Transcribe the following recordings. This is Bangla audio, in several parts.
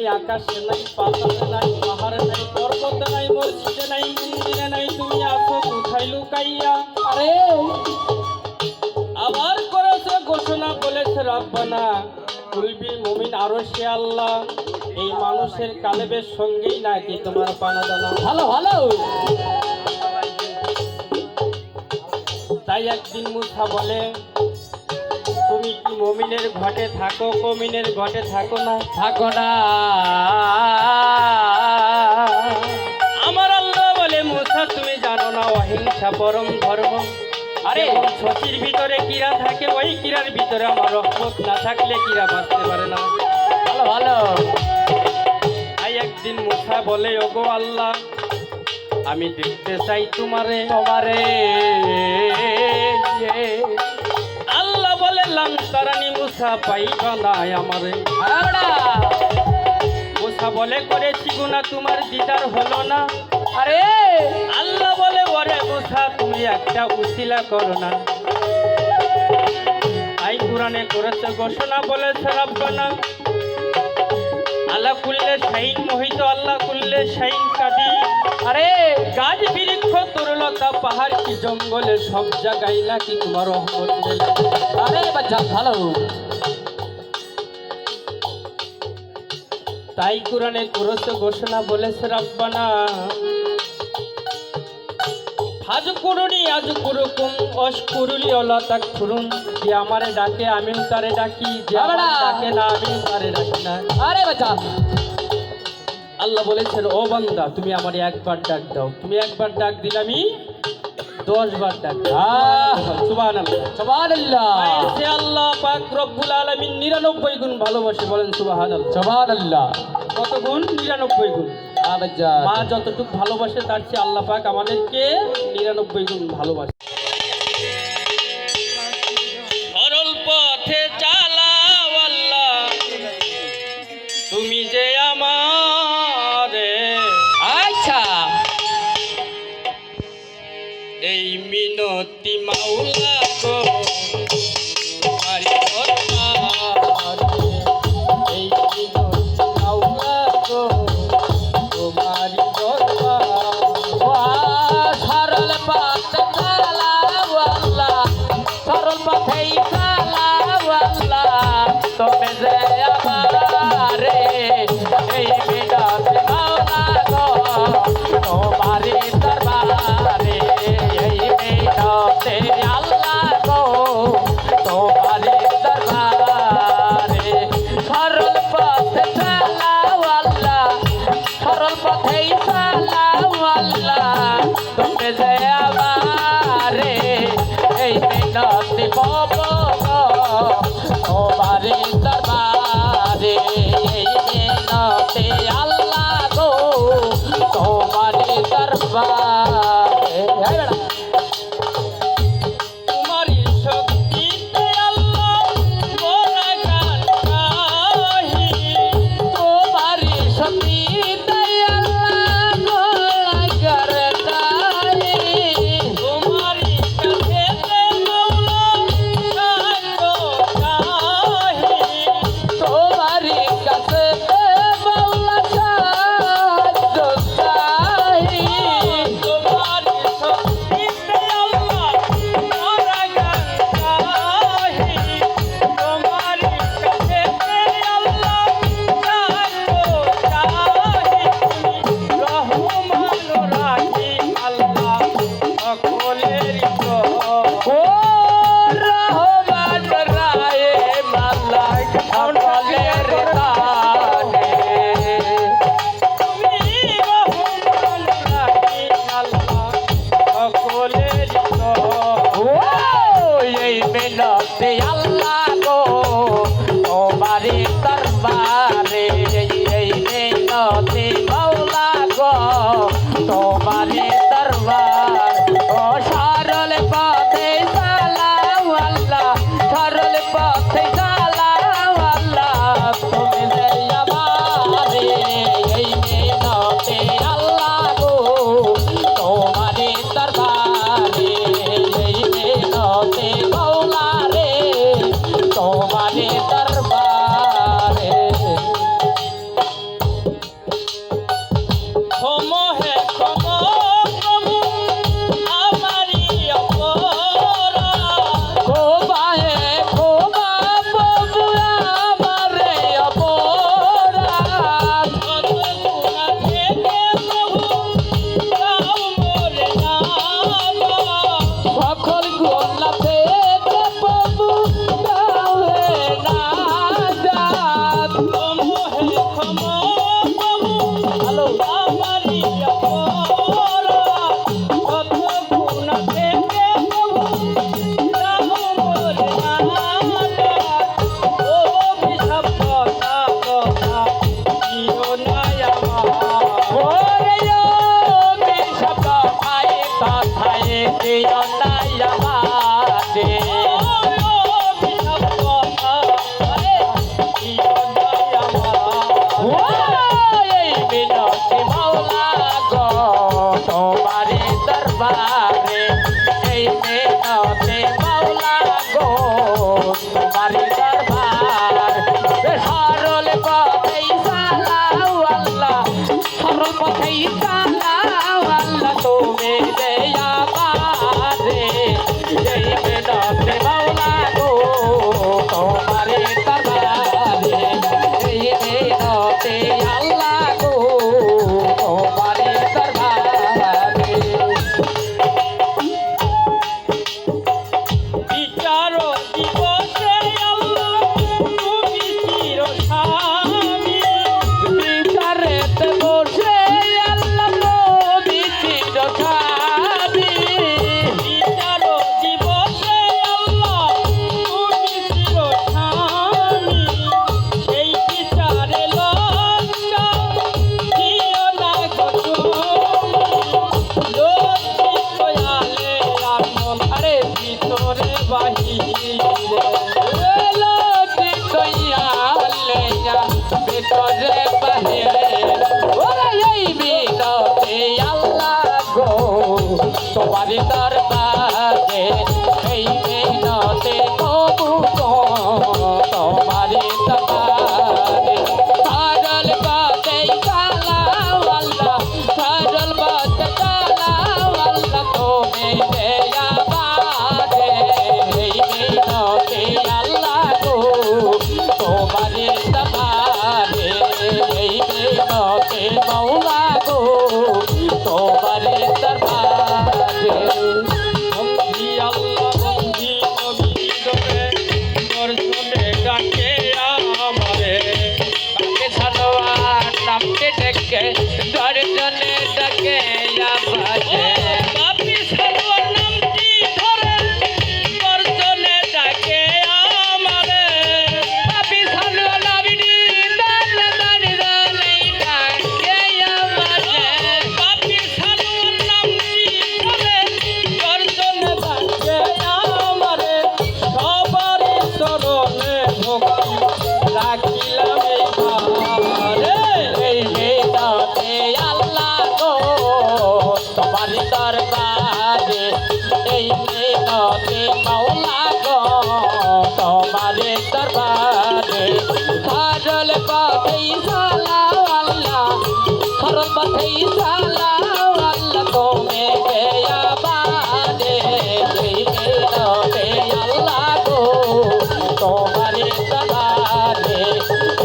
তুমি আকাশে নাই, পাতাতে নাই, পাহাড়ে নাই, পর্বতে নাই, মসজিদে নাই, মন্দিরে নাই, তুমি আছো কোথায় লুকাইয়া? আরে আবার করেছে ঘোষণা, বলেছে রব্বানা কুলবিল মুমিন আরশে আল্লাহ। এই মানুষের কালেবের সঙ্গেই নাকি তোমার পানা জানা। ভালো ভালো। তাই একদিন মুসা বলে, তুমি কি মুমিনের ঘটে থাকো, মুমিনের ঘটে থাকো না? থাকো না। আমার আল্লাহ বলে, মুসা তুমি জানো না অহিংসা পরম ধর্ম। আরে শশীর ভিতরে কীরা থাকে, ওই কীরার ভিতরে আমার রহমত না থাকলে কীরা বাঁচতে পারে না। ভালো ভালো। তাই একদিন মুসা বলে, ওগো আল্লাহ আমি দেখতে চাই তোমারে। তোমারে আল্লাহ বলে, লান্তারানি মুসা পাইবা না আমারে। মুসা বলে, করেছি গুনাহ তোমার দিদার হলো না। আরে আল্লাহ বলে, ওরে মুসা তুমি একটা উসিলা করো না। আই কুরআনে করেছে ঘোষণা, বলেছে রব্বানা আল্লাহ কুল্লে শাইন মোহিত, আল্লাহ কুল্লে শাইন কাদি। আরে গাছ বৃক্ষ তরুলতা পাহাড় কি জঙ্গলে সব জায়গায় নাকি তোমার রহমত নেই। আরে বাচ্চা ভালো। তাই কুরআনে করেছে ঘোষণা, বলেছে রব্বানা ফাজকুরুনি আজকুরুকুম ওয়াশকুরুলি ওয়ালা তাকফুরুন। যে আমারে ডাকে আমিও তারে ডাকি, যে আমারে ডাকে না আমিও তারে ডাকি না। আরে বাচ্চা আল্লাহ বলেছেন, ও বান্দা তুমি আমারে একবার ডাক দাও, তুমি একবার ডাক দিলে আমি 10 বার ডাক দাও। সুবহানাল্লাহ সুবহানাল্লাহ। সে আল্লাহ পাক রব্বুল আলামিন 99 গুণ ভালোবাসে, বলেন সুবহানাল্লাহ। সুবহানাল্লাহ। কত গুণ? 99 গুণ। আচ্ছা মা যতটুকু ভালোবাসে তার চেয়ে আল্লাহ পাক আমাদেরকে 99 গুণ ভালোবাসে। সরল পথে চালাও আল্লাহ তুমি যে আমারে। আচ্ছা এই মিনতি মাওলা গো তোমার দরবারে। এই মিনতি মাওলা গো তোমার দরবারে। সরল পথ চালাও তোমারই দরবার সরল পথেই চালাও আল্লাহ সরল পথেই চালাও আল্লাহ তুমি দেয়া পারে এই মিনতি মাওলা গো তোমারই দরবারে এই মিনতি আল্লাহ গো তোমারই দরবারে বিচার দিবসে আল্লাহ তুমি চিরস্বামী বিচারেতে বসে আল্লাহ নবী চিরস্বামী বিচার দিবসে আল্লাহ তুমি চিরস্বামী সেই বিচারে লজ্জা দিও না গো তুমি লজ্জিত আলে আমন আরে ভিতরে বাহিরে ভিতরে বাহিরে ওরে এই বিনতে আল্লাহ গো তোমারই দরবারে এই বিনতে তবু গো তোমারই দরবারে সরল পথে চালাও আল্লাহ সরল পথে চালাও আল্লাহ তুমি দেয়া বারে এই বিনতে আল্লাহ গো তোমারই দরবারে এই বিনতে মাওলা গো তোমারই দরবারে বন্দি আল্লাহ বন্দি নবী দরে দর্শনে ডাকে আমারে তাকে সালোয়ার নামকে ডেকে দর্জনে ডাকে আবাজে পাপি সালোয়ার নামটি ধরে দর্শনে ডাকে আমারে পাপি সালোয়ার নামটি দর্জনে ডাকে আবাজে পাপি সালোয়ার নামটি ধরে দর্শনে ডাকে আমারে সবারই চরণে ভক্তি রাখিলাম এই ভারে এই মিনতে আল্লাহ গো তোমারই দরবারে এই মিনতে মাওলা গো তোমারই দরবারে সরল পথেই চালাও আল্লাহ সরল পথেই চালাও আল্লাহ তুমি দেয়া বারে এই মিনতে আল্লাহ গো তোমারই দরবারে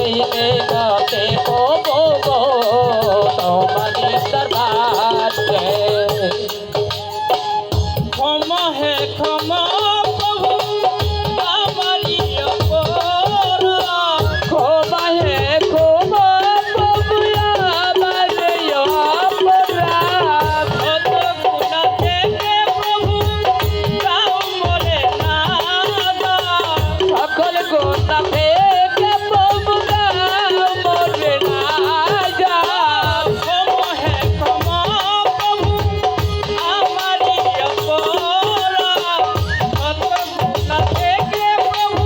এই মিনতে পাবো গো তোমারই দরবারে ক্ষমা হে ক্ষমা প্রভু আমারি অপরাধ ক্ষমা হে ক্ষমা প্রভু আমার অপরাধ কত গুণা থেকে প্রভু তাও মরে না দান। সকল গোটা থেকে প্রভু মরে না যান ক্ষমা হে ক্ষমা প্রভু আমারি অপরাধ কত গুণা থেকে প্রভু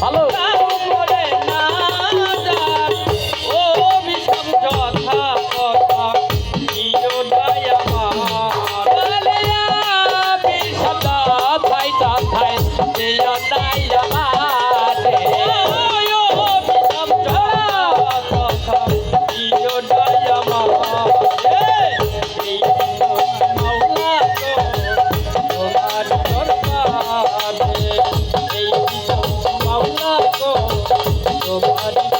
ভালো তাও মরে না দান। ও বিষম যথা কথা দিও দয়া আমার বলে আমি সদা থাই থাই দিও নাই আমারে Bye.